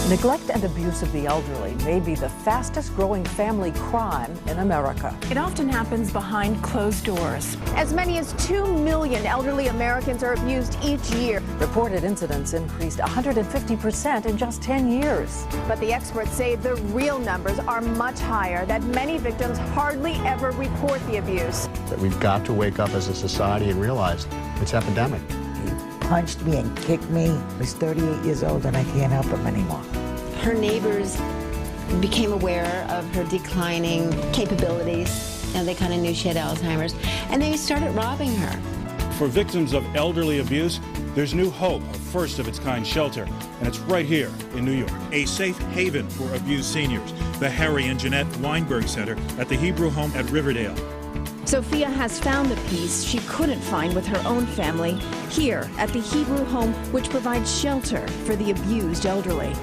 Neglect and abuse of the elderly may be the fastest growing family crime in America. It often happens behind closed doors. As many as 2 million elderly Americans are abused each year. Reported incidents increased 150% in just 10 years. But the experts say the real numbers are much higher, that many victims hardly ever report the abuse. That we've got to wake up as a society and realize it's epidemic. Punched me and kicked me. He's 38 years old and I can't help him anymore. Her neighbors became aware of her declining capabilities, and they kind of knew she had Alzheimer's, and they started robbing her. For victims of elderly abuse, there's new hope, a first-of-its-kind shelter, and it's right here in New York. A safe haven for abused seniors, the Harry and Jeanette Weinberg Center at the Hebrew Home at Riverdale. Sophia has found the peace she couldn't find with her own family here at the Hebrew Home, which provides shelter for the abused elderly.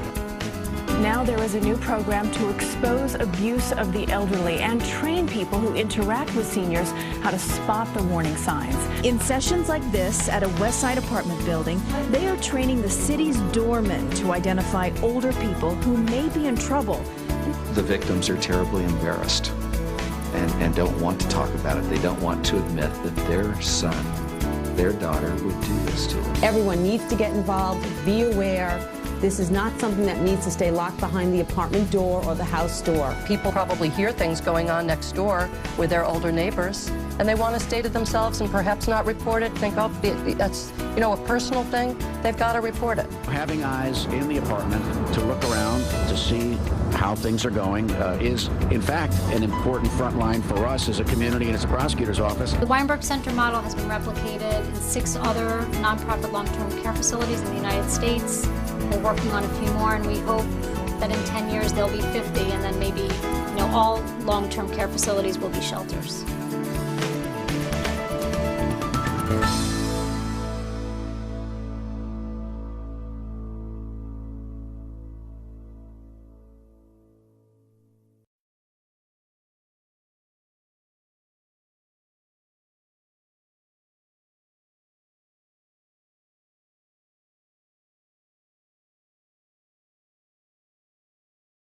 Now there is a new program to expose abuse of the elderly and train people who interact with seniors how to spot the warning signs. In sessions like this at a West Side apartment building, they are training the city's doormen to identify older people who may be in trouble. The victims are terribly embarrassed and don't want to talk about it. They don't want to admit that their son, their daughter would do this to them. Everyone needs to get involved, be aware. This is not something that needs to stay locked behind the apartment door or the house door. People probably hear things going on next door with their older neighbors, and they want to stay to themselves and perhaps not report it, think, oh, that's, a personal thing. They've got to report it. Having eyes in the apartment to look around to see how things are going is, in fact, an important front line for us as a community and as a prosecutor's office. The Weinberg Center model has been replicated in 6 other nonprofit long-term care facilities in the United States. We're working on a few more, and we hope that in 10 years there'll be 50, and then maybe, all long-term care facilities will be shelters.